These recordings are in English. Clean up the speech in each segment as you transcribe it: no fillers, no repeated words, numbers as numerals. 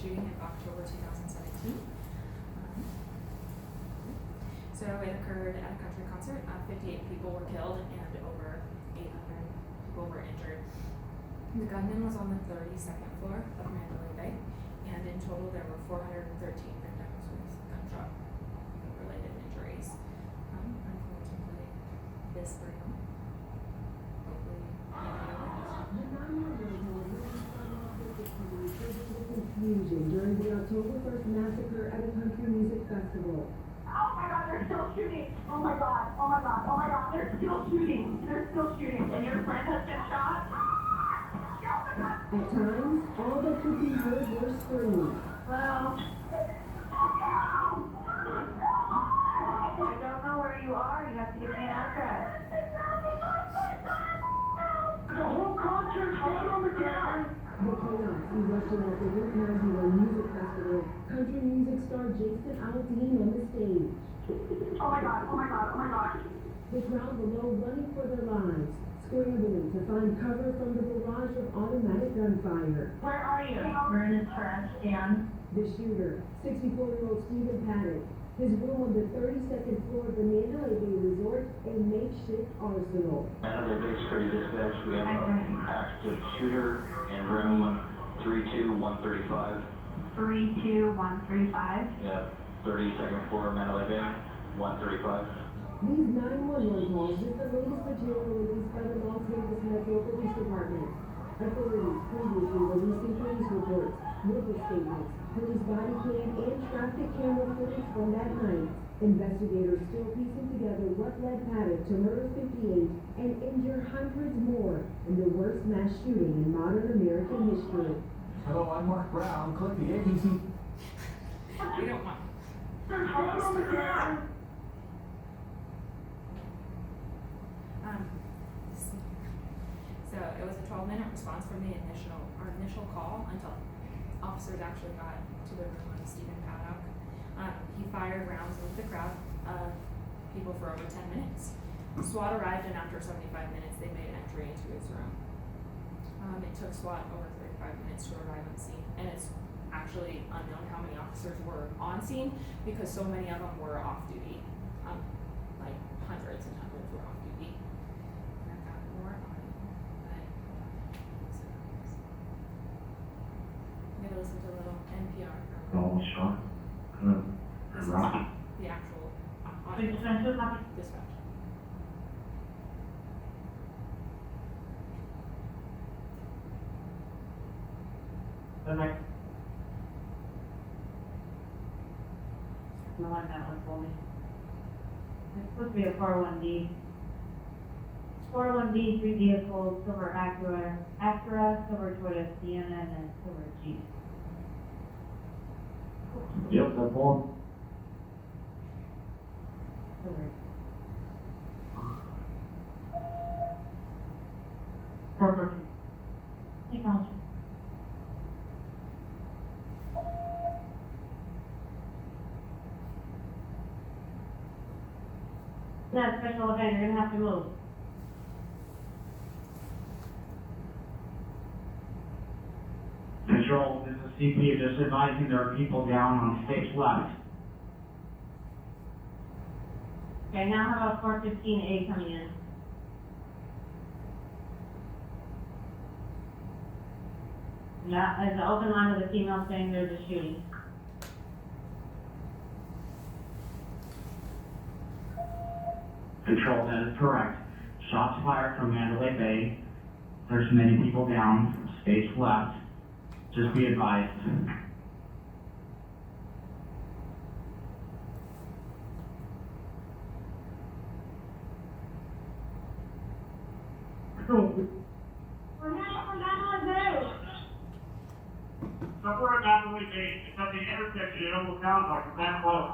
shooting in October 2017. So it occurred at a country concert. 58 people were killed and over 800 people were injured. The gunman was on the 32nd floor of Mandalay Bay, and in total there were 413 victims with gunshot related injuries. I'm going to play this for you. Hopefully confusion during the October 1st massacre at a country music festival. Oh my God, they're still shooting. Oh my God, oh my God, oh my God, they're still shooting. They're still shooting. And your friend has been shot? At times, all that could be heard were screams. Well, I don't know where you are. You have to give me an address. The whole concert's going on the ground. The chaos erupted at the Route 91 Music Festival. Country music star Jason Aldean on the stage. Oh my God, oh my God, oh my God. The crowd below running for their lives, scrambling to find cover from the barrage of automatic gunfire. Where are you? We're in a trash can. The shooter, 64-year-old Stephen Paddock, his room on the 32nd floor of the Mandalay Bay Resort, a makeshift arsenal. Mandalay Bay Security Dispatch, we have an active shooter in room 32135. 32135. Yeah, 32nd floor, Mandalay Bay, 135. These 911 calls is the latest material released by the Las Vegas Metro Police Department. Authorities previously releasing police reports, witness statements, police body cam, and traffic camera footage from that night. Investigators still piecing together what led Paddock to murder 58 and injure hundreds more in the worst mass shooting in modern American history. Hello, I'm Mark Brown. Click the agency. we don't want. They're going on the ground. So it was a 12-minute response from our initial call until officers actually got to the room of Stephen Paddock. He fired rounds into the crowd of people for over 10 minutes. SWAT arrived, and after 75 minutes, they made entry into his room. It took SWAT over 35 minutes to arrive on scene, and it's actually unknown how many officers were on scene because so many of them were off duty. Like hundreds and hundreds were off duty. And I've got more on it, but I'm gonna listen to a little NPR. Oh, sure. This is Rocky. the actual Wait, dispatch. Okay. No one that one for me. It's supposed to be a 401D. 401D, 3 vehicles, silver Acura, silver Toyota Sienna, and silver Jeep. Yep, that's one. Silver. Perfect. Technology. Yeah, special event, you're gonna have to move. Control, this is CP, just advising there are people down on stage left. Okay, now how about 415A coming in? Yeah, there's an open line with a female saying there's a shooting. Control, that is correct. Shots fired from Mandalay Bay. There's many people down, stage left. Just be advised. Somewhere in Mandalay Bay, it's at the intersection, it almost sounds like it's that close.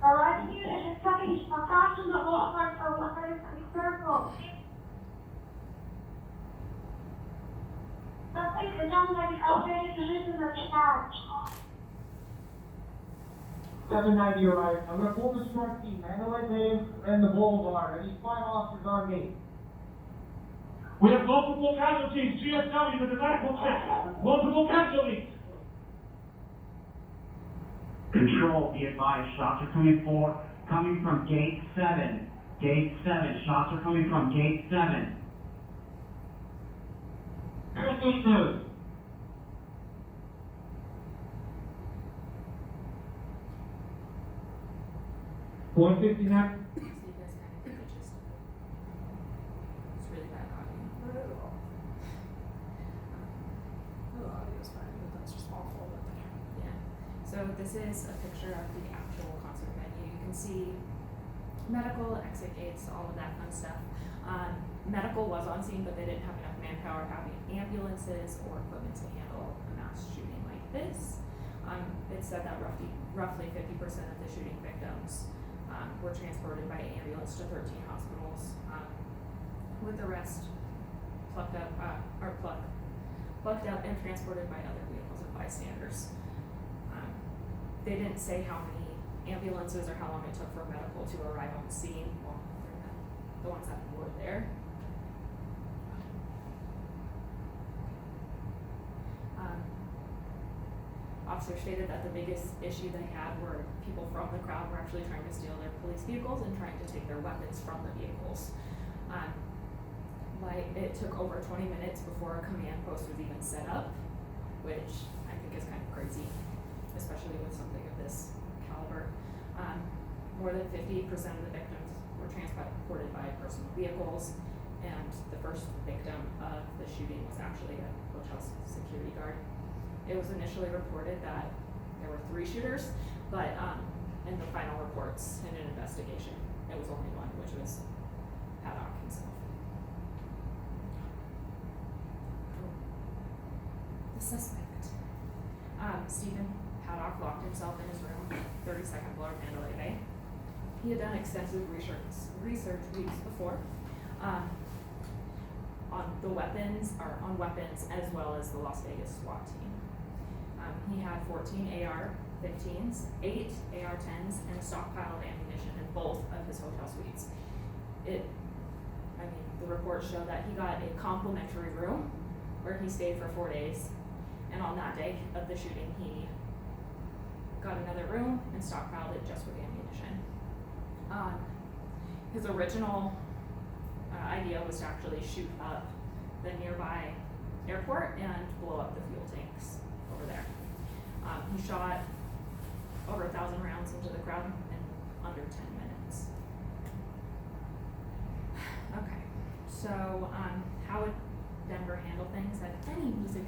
Alright, here is a fucking approximate ballpark for 100 circle. Let's take the down like upgraded position of the couch. 790 arrived. I'm gonna pull this northeast, Mandalay Bay and the Boulevard. I need 5 officers on me. We have multiple casualties, GSW in the medical tent, multiple casualties. Control, be advised, shots are coming from gate 7. Gate 7, shots are coming from gate 7. Gate 7. So 159. you guys kind of get the gist of it. It's really bad audio. Not at all. The audio's fine, but that's just awful that that happened. Yeah. So this is a picture of the actual concert venue. You can see medical, exit gates, all of that fun stuff. Medical was on scene, but they didn't have enough manpower having ambulances or equipment to handle a mass shooting like this. It said that roughly 50% of the shooting victims were transported by ambulance to 13 hospitals, with the rest plucked up and transported by other vehicles and bystanders. They didn't say how many ambulances or how long it took for medical to arrive on the scene. Well, the ones that were there. Officer stated that the biggest issue they had were people from the crowd were actually trying to steal their police vehicles and trying to take their weapons from the vehicles. Like it took over 20 minutes before a command post was even set up, which I think is kind of crazy, especially with something of this caliber. More than 50% of the victims were transported by personal vehicles, and the first victim of the shooting was actually a hotel security guard. It was initially reported that there were 3 shooters, but in the final reports in an investigation, it was only one, which was Paddock himself. The suspect. Stephen Paddock locked himself in his room, 32nd floor of Mandalay Bay. He had done extensive research weeks before on weapons as well as the Las Vegas SWAT team. He had 14 AR-15s, 8 AR-10s, and a stockpile of ammunition in both of his hotel suites. The reports show that he got a complimentary room where he stayed for 4 days, and on that day of the shooting, he got another room and stockpiled it just with ammunition. His original idea was to actually shoot up the nearby airport and blow up the fuel tanks over there. He shot over 1,000 rounds into the crowd in under 10 minutes. Okay, so how would Denver handle things at any music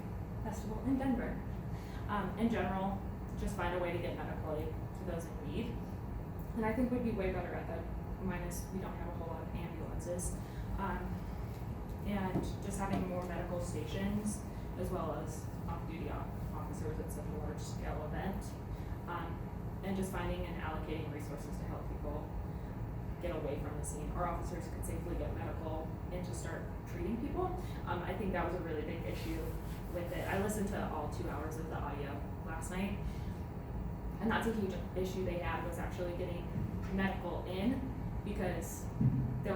festival in Denver? In general, just find a way to get medical aid to those in need. And I think we'd be way better at that, minus we don't have a whole lot of ambulances. And just having more medical stations as well as off-duty officers at such a large scale event. And just finding and allocating resources to help people get away from the scene. Our officers could safely get medical and to start treating people. I think that was a really big issue with it. I listened to all 2 hours of the audio last night, and that's a huge issue they had, was actually getting medical in, because they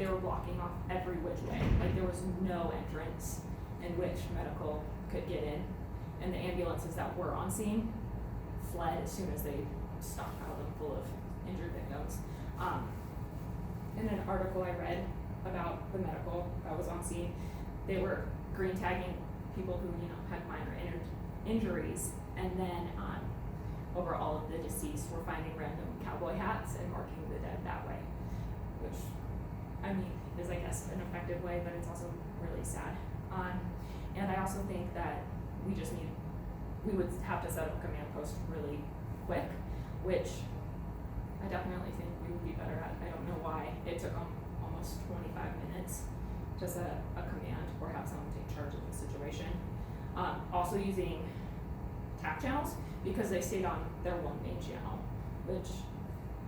were blocking off every which way. Like there was no entrance in which medical could get in, and the ambulances that were on scene fled as soon as they stockpiled them full of injured victims. In an article I read about the medical that was on scene, they were green tagging people who had minor injuries, and then over all of the deceased were finding random cowboy hats and marking the dead that way, which is I guess an effective way, but it's also really sad. And I also think that we would have to set up a command post really quick, which I definitely think we would be better at. I don't know why it took almost 25 minutes to set up a command or have someone take charge of the situation. Also using TAC channels, because they stayed on their one main channel, which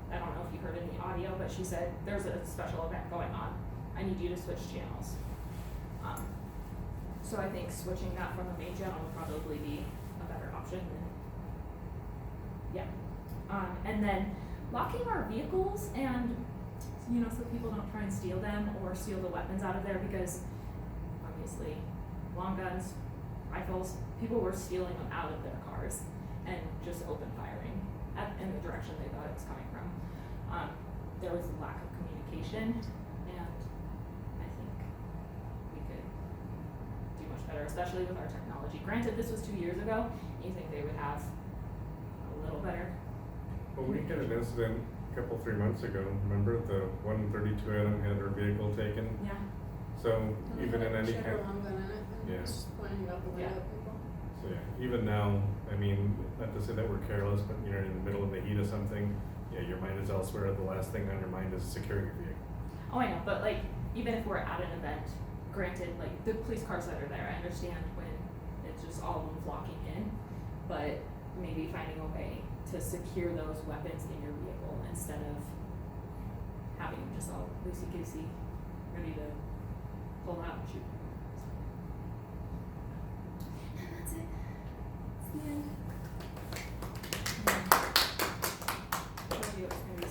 I don't know if you heard in the audio, but she said, there's a special event going on. I need you to switch channels. So I think switching that from the main channel would probably be a better option. And then locking our vehicles, and so people don't try and steal them or steal the weapons out of there, because obviously, long guns, rifles, people were stealing them out of their cars and just open firing in the direction they thought it was coming from. There was a lack of communication, and I think we could do much better, especially with our technology. Granted, this was 2 years ago. You think they would have a little better? Well, we had an incident a couple, 3 months ago. Remember the 132 Adam had her vehicle taken? Yeah. So even in any Shit kind, or long gun in it, and Yeah. it's just pointing it out the window Yeah. at people. so yeah, even now, I mean, not to say that we're careless, but you're in the middle of the heat of something, yeah, your mind is elsewhere. The last thing on your mind is securing your vehicle. Oh, I know, but like, even if we're at an event, granted, like, the police cars that are there, I understand when it's just all of them flocking in, but maybe finding a way to secure those weapons in your vehicle instead of having them just all loosey-goosey, ready to pull out and shoot. And that's it. It's the end. Maybe it's gonna be